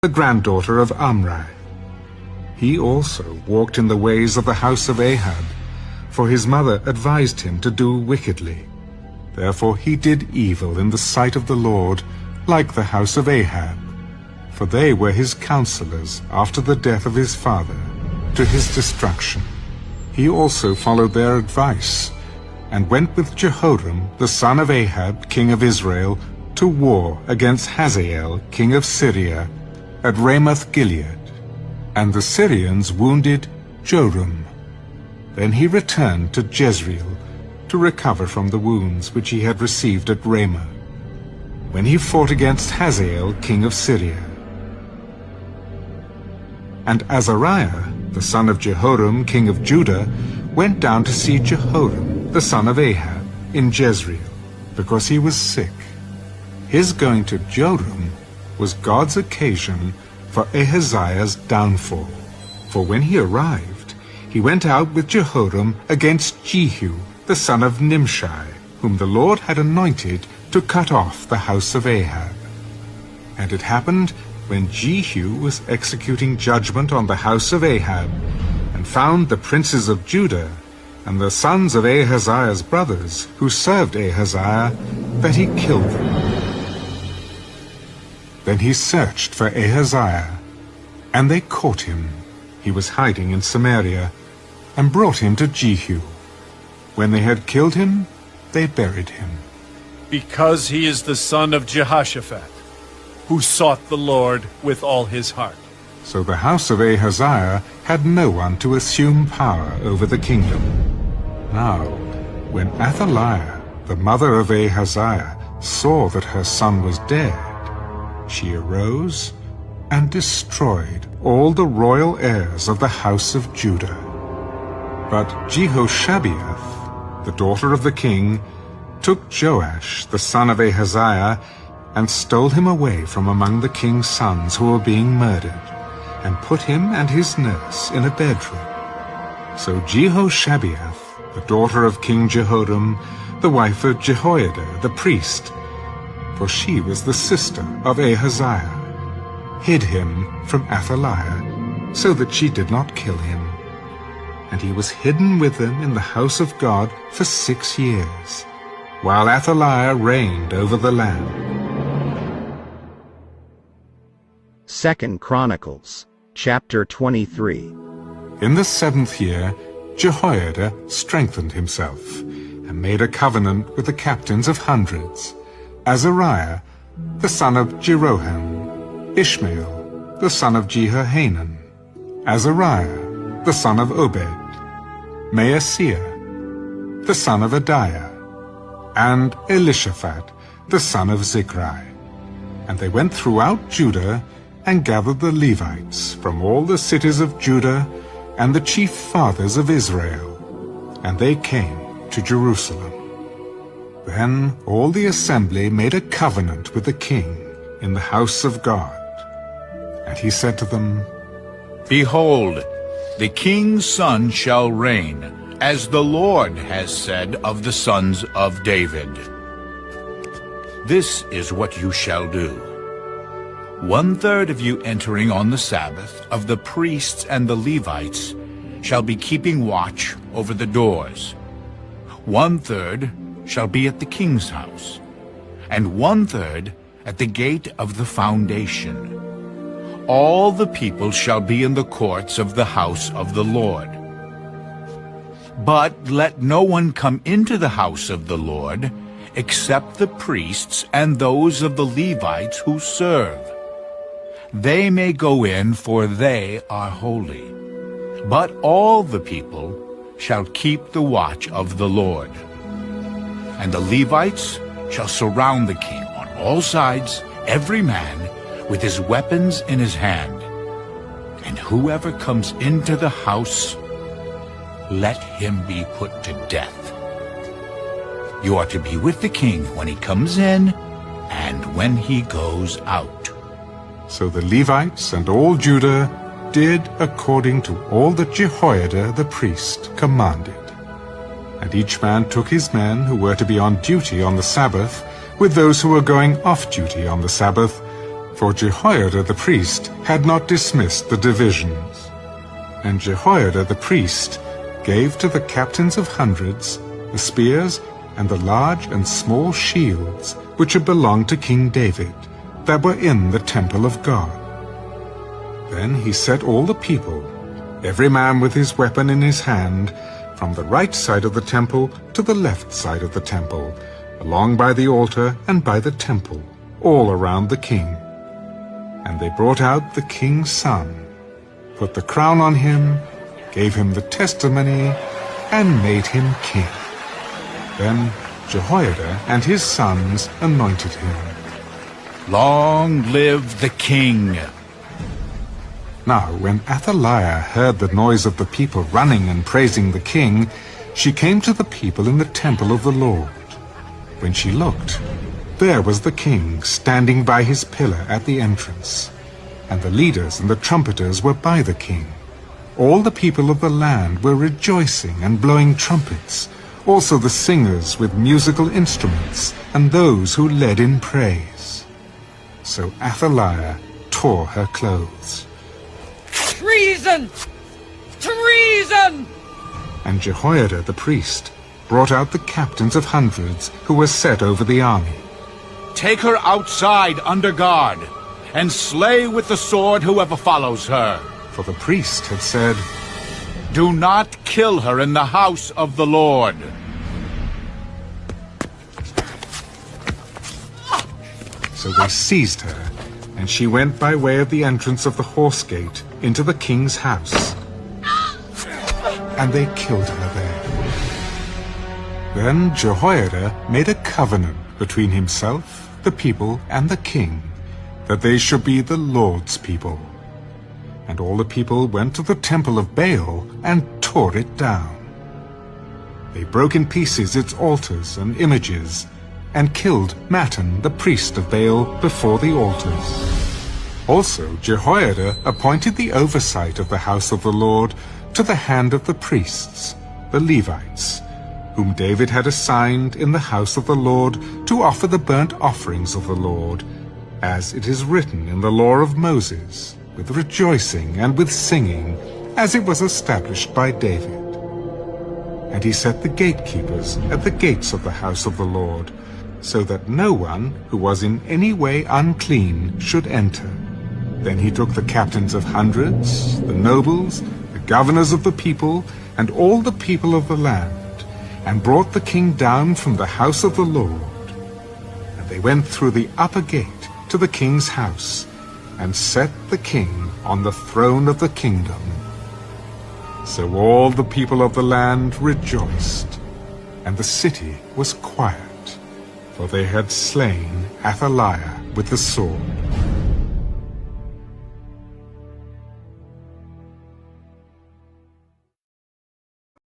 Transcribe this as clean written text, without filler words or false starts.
the granddaughter of Omri. He also walked in the ways of the house of Ahab, for his mother advised him to do wickedly. Therefore he did evil in the sight of the Lord, like the house of Ahab, for they were his counselors after the death of his father, to his destruction. He also followed their advice, and went with Jehoram, the son of Ahab, king of Israel, to war against Hazael, king of Syria, at Ramoth-Gilead. And the Syrians wounded Joram. Then he returned to Jezreel to recover from the wounds which he had received at Ramah, when he fought against Hazael, king of Syria. And Azariah, the son of Jehoram, king of Judah, went down to see Jehoram, the son of Ahab, in Jezreel, because he was sick. His going to Joram was God's occasion for Ahaziah's downfall. For when he arrived, he went out with Jehoram against Jehu, the son of Nimshi, whom the Lord had anointed to cut off the house of Ahab. And it happened, when Jehu was executing judgment on the house of Ahab, and found the princes of Judah, and the sons of Ahaziah's brothers, who served Ahaziah, that he killed them. Then he searched for Ahaziah, and they caught him. He was hiding in Samaria, and brought him to Jehu. When they had killed him, they buried him. Because he is the son of Jehoshaphat, who sought the Lord with all his heart. So the house of Ahaziah had no one to assume power over the kingdom. Now, when Athaliah, the mother of Ahaziah, saw that her son was dead, she arose and destroyed all the royal heirs of the house of Judah. But Jehoshabeath, the daughter of the king, took Joash, the son of Ahaziah, and stole him away from among the king's sons who were being murdered, and put him and his nurse in a bedroom. So Jehoshabeath, the daughter of King Jehoram, the wife of Jehoiada the priest, for she was the sister of Ahaziah, hid him from Athaliah, so that she did not kill him. And he was hidden with them in the house of God for 6 years, while Athaliah reigned over the land. 2 Chronicles, chapter 23. In the 7th year, Jehoiada strengthened himself, and made a covenant with the captains of hundreds, Azariah, the son of Jeroham, Ishmael, the son of Jehohanan, Azariah, the son of Obed, Maaseiah, the son of Adiah, and Elishaphat, the son of Zichri. And they went throughout Judah, and gathered the Levites from all the cities of Judah, and the chief fathers of Israel, and they came to Jerusalem. Then all the assembly made a covenant with the king in the house of God. And he said to them, Behold, the king's son shall reign, as the Lord has said of the sons of David. This is what you shall do. 1/3 of you entering on the Sabbath, of the priests and the Levites, shall be keeping watch over the doors. 1/3 shall be at the king's house, and 1/3 at the gate of the foundation. All the people shall be in the courts of the house of the Lord. But let no one come into the house of the Lord, except the priests and those of the Levites who serve. They may go in, for they are holy. But all the people shall keep the watch of the Lord. And the Levites shall surround the king on all sides, every man with his weapons in his hand. And whoever comes into the house, let him be put to death. You are to be with the king when he comes in and when he goes out. So the Levites and all Judah did according to all that Jehoiada the priest commanded. And each man took his men who were to be on duty on the Sabbath, with those who were going off duty on the Sabbath, for Jehoiada the priest had not dismissed the divisions. And Jehoiada the priest gave to the captains of hundreds the spears and the large and small shields which had belonged to King David, that were in the temple of God. Then he set all the people, every man with his weapon in his hand, from the right side of the temple to the left side of the temple, along by the altar and by the temple, all around the king. And they brought out the king's son, put the crown on him, gave him the testimony, and made him king. Then Jehoiada and his sons anointed him. Long live the king! Now when Athaliah heard the noise of the people running and praising the king, she came to the people in the temple of the Lord. When she looked, there was the king standing by his pillar at the entrance, and the leaders and the trumpeters were by the king. All the people of the land were rejoicing and blowing trumpets, also the singers with musical instruments, and those who led in praise. So Athaliah tore her clothes. Treason! Treason! And Jehoiada the priest brought out the captains of hundreds who were set over the army. Take her outside under guard, and slay with the sword whoever follows her. For the priest had said, Do not kill her in the house of the Lord. So they seized her, and she went by way of the entrance of the horse gate into the king's house. And they killed her there. Then Jehoiada made a covenant between himself, the people, and the king, that they should be the Lord's people. And all the people went to the temple of Baal and tore it down. They broke in pieces its altars and images, and killed Mattan, the priest of Baal, before the altars. Also Jehoiada appointed the oversight of the house of the Lord to the hand of the priests, the Levites, whom David had assigned in the house of the Lord to offer the burnt offerings of the Lord, as it is written in the law of Moses, with rejoicing and with singing, as it was established by David. And he set the gatekeepers at the gates of the house of the Lord, so that no one who was in any way unclean should enter. Then he took the captains of hundreds, the nobles, the governors of the people, and all the people of the land, and brought the king down from the house of the Lord. And they went through the upper gate to the king's house, and set the king on the throne of the kingdom. So all the people of the land rejoiced, and the city was quiet, for they had slain Athaliah with the sword.